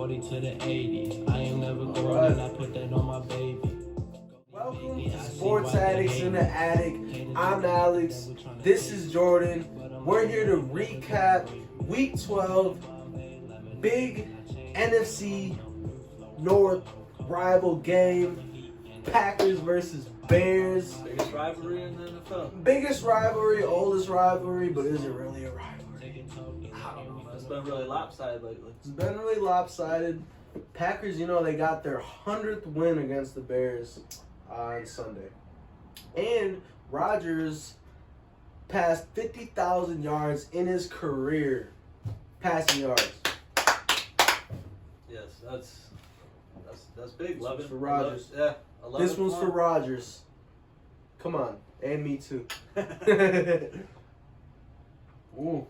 40 to the 80s. I ain't never growing and I put that on my baby. Welcome to Sports Addicts in the Attic. I'm Alex. This is Jordan. We're here to recap Week 12, big NFC North rival game, Packers versus Bears. Biggest rivalry in the NFL. Biggest rivalry, oldest rivalry, but is it really a rivalry? I don't know. It's been really lopsided lately. It's been really lopsided. Packers, they got their 100th win against the Bears on Sunday. And Rodgers passed 50,000 yards in his career, passing yards. Yes, that's big. This one's for Rodgers. Yeah, This one's for Rodgers. Come on, and me too. Ooh.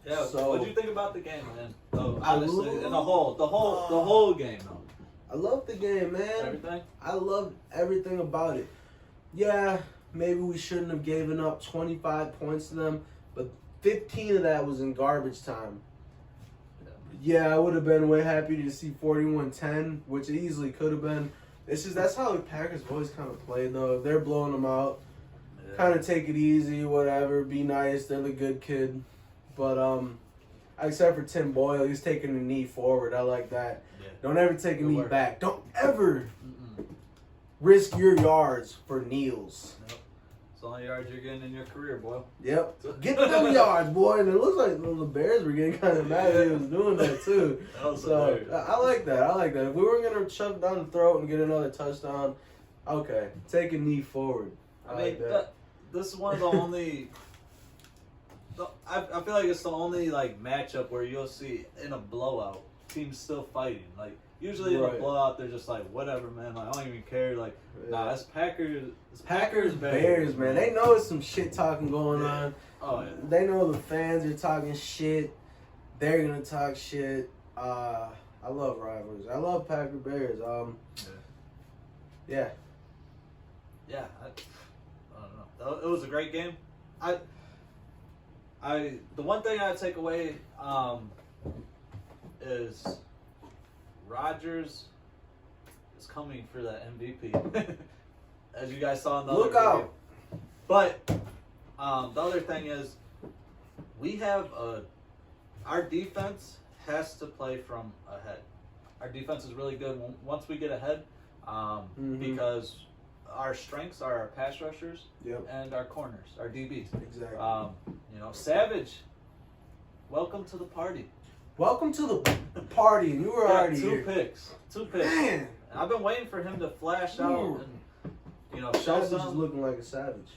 Yeah. So, what do you think about the game, man? Oh, honestly, in the whole game, though. I love the game, man. Everything. I love everything about it. Yeah, maybe we shouldn't have given up 25 points to them, but 15 of that was in garbage time. Yeah, I would have been way happy to see 41-10, which it easily could have been. That's how the Packers always kind of play, though. If they're blowing them out, kind of take it easy, whatever, be nice. They're the good kid. But except for Tim Boyle, he's taking a knee forward. I like that. Yeah. Don't ever take a knee back. Don't ever risk your yards for kneels. Nope. It's the only yards you're getting in your career, boy. Yep. Get them yards, boy. And it looks like the Bears were getting kind of mad that he was doing that, too. So I like that. If we were going to shove down the throat and get another touchdown, okay. Take a knee forward. I mean, this is one of the only... I feel like it's the only matchup where you'll see in a blowout teams still fighting. Like usually in a blowout they're just like whatever, man. Like I don't even care. Like nah, it's Packers. It's Packers Bears, man. They know it's some shit talking going on. Oh yeah. They know the fans are talking shit. They're gonna talk shit. I love rivalries. I love Packer Bears. Yeah. Yeah. I don't know. It was a great game. The one thing I take away is Rodgers is coming for that MVP, as you guys saw in the Look other out! video. But the other thing is, we have our defense has to play from ahead. Our defense is really good once we get ahead, because our strengths are our pass rushers and our corners, our DBs. Exactly. Savage, welcome to the party. Welcome to the party, and you were already two here. picks. Man, I've been waiting for him to flash out and show Savage is something. looking like a savage.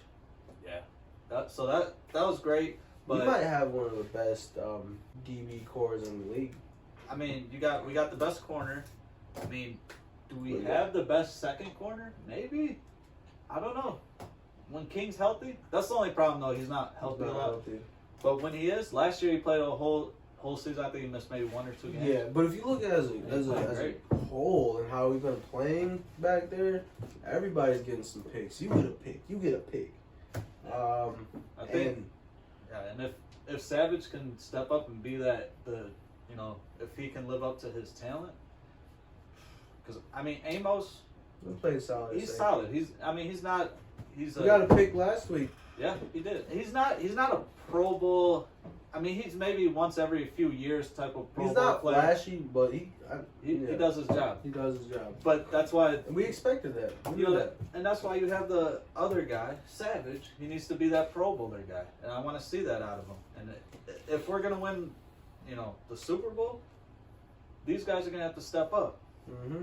Yeah, that was great. But we might have one of the best DB cores in the league. I mean, we got the best corner. I mean, do we have the best second corner? Maybe. I don't know. When King's healthy, that's the only problem though. He's not healthy a lot. But when he is, last year he played a whole season. I think he missed maybe 1 or 2 games. Yeah, but if you look at it as a whole and how we've been playing back there, everybody's getting some picks. You get a pick. You get a pick. I think. And if Savage can step up and be if he can live up to his talent, because I mean Amos, he played solid. He's solid. He got a pick last week. Yeah, he did. He's not a Pro Bowl. I mean, he's maybe once every few years type of Pro Bowl player. He's not flashy, but he does his job. He does his job. But that's why we expected that. And that's why you have the other guy, Savage. He needs to be that Pro Bowler guy, and I want to see that out of him. And if we're gonna win, the Super Bowl, these guys are gonna have to step up.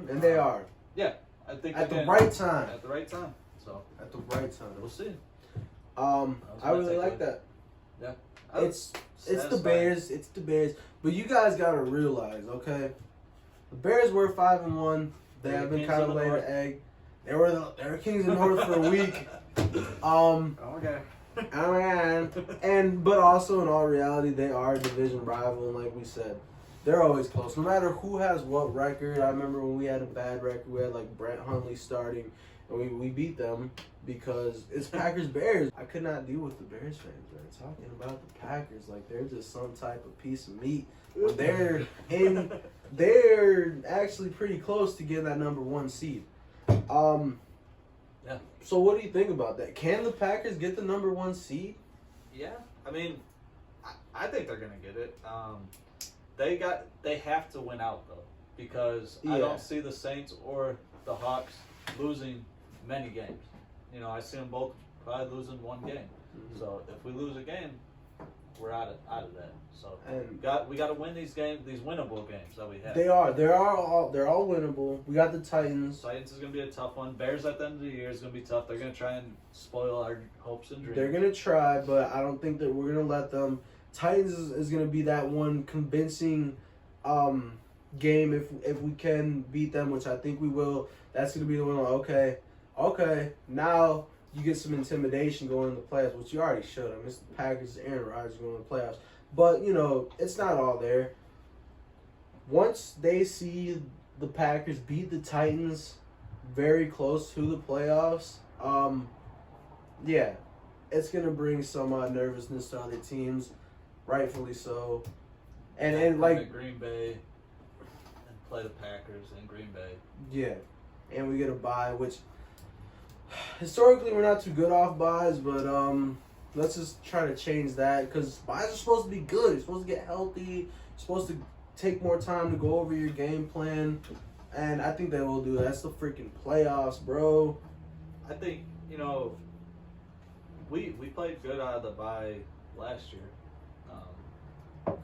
And they are. Yeah, I think at the right time. At the right time. So at the right time. We'll see. I really like that. Yeah. It's the Bears. It's the Bears. But you guys gotta realize, okay? The Bears were 5-1. They have been kind of laying an egg. They were kings of the north for a week. Okay. But also in all reality, they are a division rival, and like we said, they're always close. No matter who has what record. I remember when we had a bad record, we had Brett Hundley starting, and we beat them because it's Packers Bears. I could not deal with the Bears fans, man. Talking about the Packers like they're just some type of piece of meat. When they're in they're actually pretty close to getting that number 1 seed. Yeah. So what do you think about that? Can the Packers get the number 1 seed? Yeah, I mean, I think they're gonna get it. They have to win out though, because I Yeah. don't see the Saints or the Hawks losing many games. You know, I see them both probably losing one game. Mhm. So if we lose a game, we're out of that. So And we got to win these games, these winnable games that we have. they're all winnable. We got the Titans. Titans is gonna be a tough one. Bears at the end of the year is gonna be tough. They're gonna try and spoil our hopes and dreams. They're gonna try, but I don't think that we're gonna let them. Titans is gonna be that one convincing game if we can beat them, which I think we will. That's gonna be the one. Like, okay, now you get some intimidation going in the playoffs, which you already should. I mean, it's the Packers, Aaron Rodgers going in the playoffs, but it's not all there. Once they see the Packers beat the Titans very close to the playoffs, yeah, it's gonna bring some nervousness to other teams, rightfully so. And Come like to Green Bay and play the Packers in Green Bay. yeah, and we get a bye, which historically we're not too good off buys, but let's just try to change that because buys are supposed to be good. You're supposed to get healthy. You're supposed to take more time to go over your game plan, and I think they will do that. That's the freaking playoffs, bro. I think we played good out of the bye last year.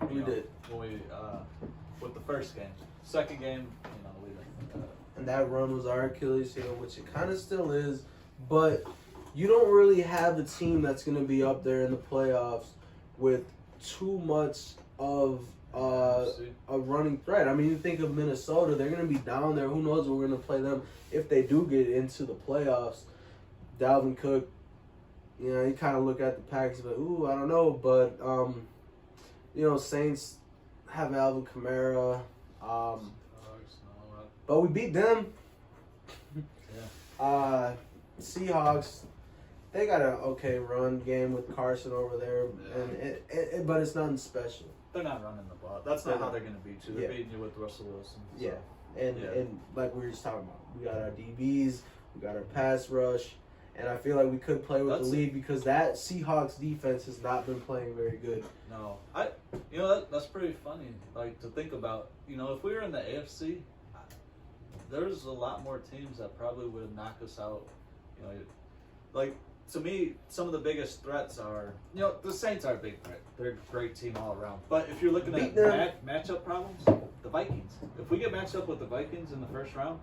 We did. when we with the first game. Second game, we And that run was our Achilles heel, which it kind of still is, but you don't really have a team that's going to be up there in the playoffs with too much of a running threat. I mean, you think of Minnesota, they're going to be down there. Who knows what we're going to play them if they do get into the playoffs. Dalvin Cook, you kind of look at the Packers, but ooh, I don't know. But, Saints have Alvin Kamara. But we beat them. Yeah. Seahawks, they got an okay run game with Carson over there, and but it's nothing special. They're not running the ball. That's not how they're going to beat you. They're beating you with Russell Wilson. So. Yeah, and like we were just talking about, we got our DBs, we got our pass rush, and I feel like we could play with the lead because that Seahawks defense has not been playing very good. No, that's pretty funny. Like to think about, if we were in the AFC, there's a lot more teams that probably would have knocked us out. Like to me, some of the biggest threats are, the Saints are a big threat. They're a great team all around. But if you're looking at matchup problems, the Vikings. If we get matched up with the Vikings in the first round,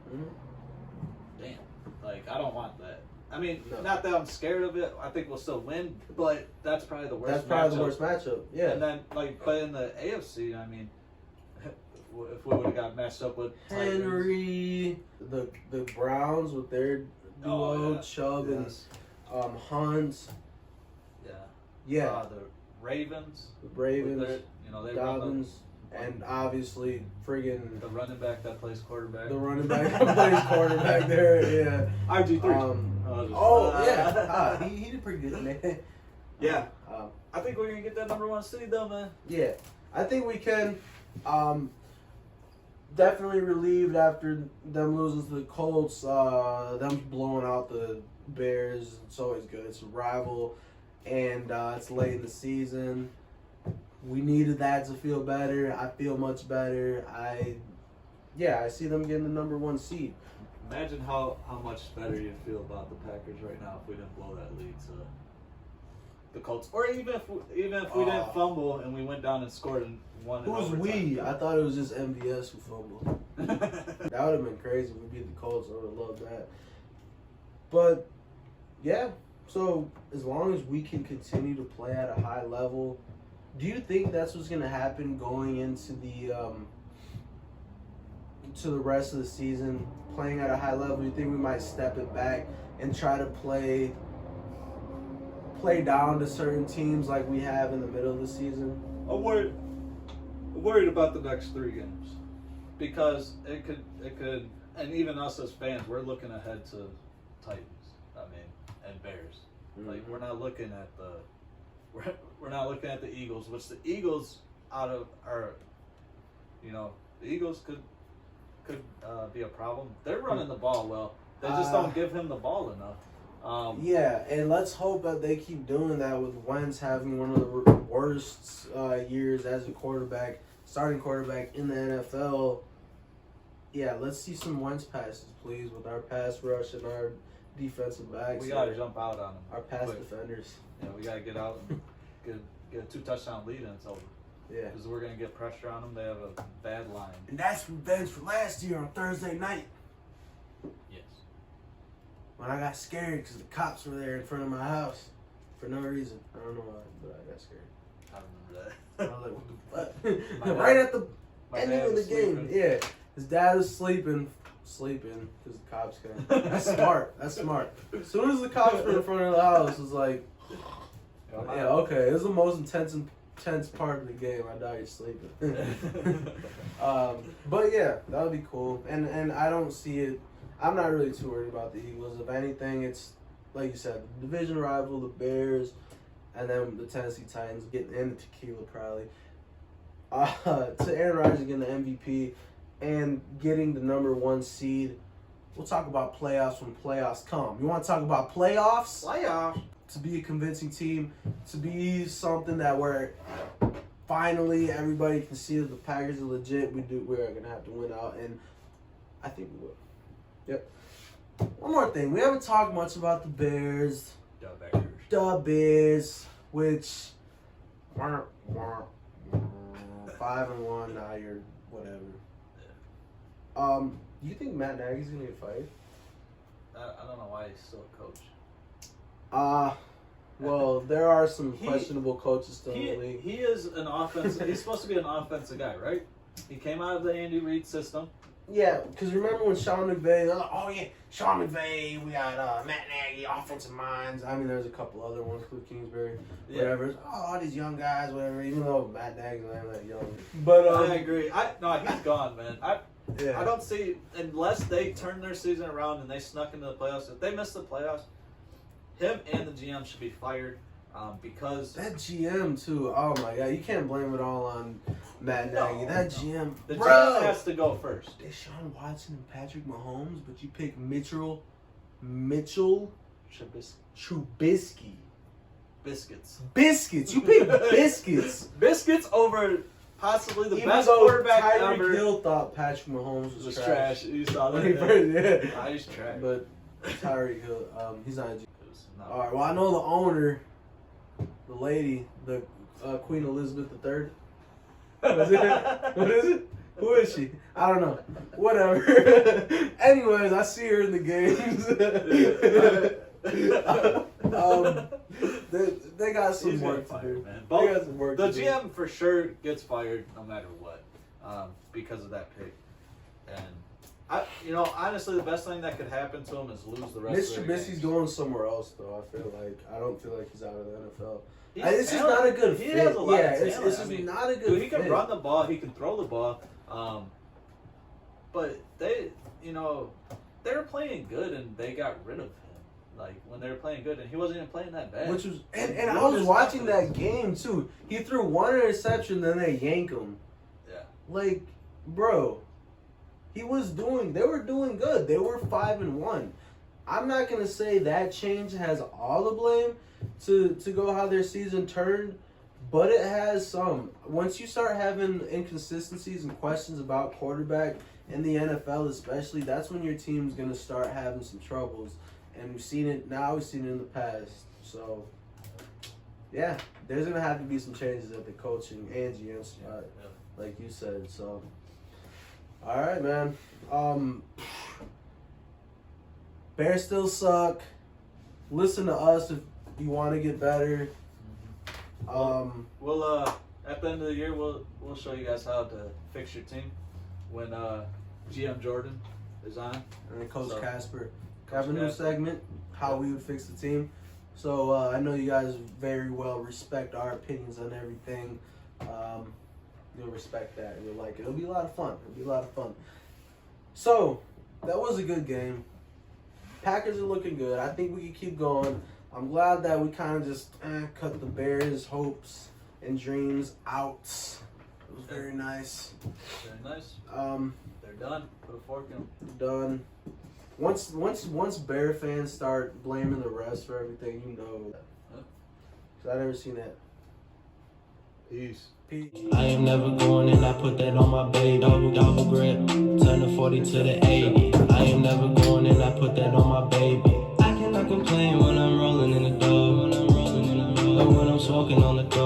damn, I don't want that. I mean, not that I'm scared of it. I think we'll still win, but that's probably the worst. That's probably the worst matchup. Yeah. And then but in the AFC, I mean, if we would have got matched up with Henry, the Browns with their duo, Chubb and Hunt. Yeah. The Ravens. The Ravens. They Dobbins. And obviously, friggin' the running back that plays quarterback. The running back that plays quarterback there, yeah. RG3. He did pretty good, man. Yeah. I think we're going to get that number 1 seed, though, man. Yeah. I think we can. Definitely relieved after them losing to the Colts. Them blowing out the Bears. It's always good. It's a rival, and it's late in the season. We needed that to feel better. I feel much better. I see them getting the number 1 seed. Imagine how much better you'd feel about the Packers right now if we didn't blow that lead to the Colts, or even if we didn't fumble and we went down and scored and won. Who's we? I thought it was just MVS who fumbled. That would have been crazy. We beat the Colts. I would have loved that. But yeah, so as long as we can continue to play at a high level. Do you think that's what's going to happen going into the rest of the season, playing at a high level? Do you think we might step it back and try to play down to certain teams like we have in the middle of the season? I'm worried about the next 3 games because it could, and even us as fans, we're looking ahead to Titans, and Bears. Mm-hmm. We're not looking at we're not looking at the Eagles, which the Eagles are the Eagles could be a problem. They're running the ball well. They just don't give him the ball enough. Yeah, and let's hope that they keep doing that with Wentz having one of the worst years as a quarterback, starting quarterback in the NFL. Yeah, let's see some Wentz passes, please, with our pass rush and our defensive backs. We gotta jump out on them. Our pass defenders. Yeah, we gotta get out and get a 2-touchdown lead and it's over. Yeah. Because we're gonna get pressure on them. They have a bad line. And that's revenge for last year on Thursday night Yes. when I got scared because the cops were there in front of my house for no reason. I don't know why, but I got scared. I remember that. I was like, what the fuck? Right at the ending of the game. Yeah. His dad was sleeping because the cops came. That's smart. That's smart. As soon as the cops were in front of the house, it was like, yeah, okay. It was the most intense part of the game. I died sleeping. But yeah, that would be cool. And I don't see it. I'm not really too worried about the Eagles. If anything, it's like you said, the division rival, the Bears, and then the Tennessee Titans getting in the tequila probably. To Aaron Rodgers getting the MVP and getting the number 1 seed. We'll talk about playoffs when playoffs come. You want to talk about playoffs? Playoffs. To be a convincing team, to be something that we're finally everybody can see that the Packers are legit. We're gonna have to win out, and I think we will. Yep. One more thing, we haven't talked much about the Bears. The Bears, which 5-1 now. You're whatever. Do you think Matt Nagy's gonna get fired? I don't know why he's still a coach. Well, there are some questionable coaches still in the league. He is an offense. He's supposed to be an offensive guy, right? He came out of the Andy Reid system. Yeah, because remember when Sean McVay, they're like, oh yeah, Sean McVay, we got Matt Nagy, offensive minds. I mean, there's a couple other ones, Cliff Kingsbury, whatever. Oh, all these young guys, whatever, even though Matt Nagy's not that young. But I agree. No, he's gone, man. Yeah. I don't see, unless they turn their season around and they snuck into the playoffs. If they miss the playoffs, him and the GM should be fired because that GM too. Oh my God, you can't blame it all on Matt Nagy. That GM, the bro, GM has to go first. Deshaun Watson and Patrick Mahomes, but you pick Mitchell Trubisky. Biscuits. You pick biscuits. Biscuits over possibly the Even best though quarterback Tyreek ever. Hill thought Patrick Mahomes was trash. You saw that? Yeah. Nah, he's trash. But Tyreek Hill, he's not a G. No. All right. Well, I know the owner, the lady, the Queen Elizabeth III. What is it? Who is she? I don't know. Whatever. Anyways, I see her in the games. They got some He's work fired, to do. man. They got some work The to do. GM for sure gets fired no matter what because of that pick. And honestly, the best thing that could happen to him is lose the rest Mitch of their Trubisky's games. going somewhere else, though. I don't feel like he's out of the NFL. He's It's just not a good He fit. has a lot of It's talent. just not a good Dude, he fit. can run the ball. He can throw the ball. But they were playing good, and they got rid of him. Like when they were playing good, and he wasn't even playing that bad. Which was and I was watching that game too. He threw one interception, then they yank him. Yeah. Like, bro, they were doing good. They were 5-1. I'm not gonna say that change has all the blame to go how their season turned, but it has some. Once you start having inconsistencies and questions about quarterback in the NFL especially, that's when your team's gonna start having some troubles. And we've seen it now, we've seen it in the past. So yeah, there's gonna have to be some changes at the coaching and GM spot, like you said. So alright, man. Bears still suck. Listen to us if you want to get better. We'll at the end of the year we'll show you guys how to fix your team when GM Jordan is on. And then Coach So, Casper have a new segment, how we would fix the team. So I know you guys very well respect our opinions on everything. You'll respect that and you'll like it. It'll be a lot of fun. So that was a good game. Packers are looking good. I think we can keep going. I'm glad that we kind of just cut the Bears' hopes and dreams out It was very nice. Very nice. They're done. Put a fork in them. Done. Once Bear fans start blaming the refs for everything, you know. Cause I never seen that. Peace. I am never going and I put that on my baby. Double grip, turn the 40 to the 80. I am never going and I put that on my baby. I cannot complain when I'm rolling in the dough. But when I'm smoking on the dough.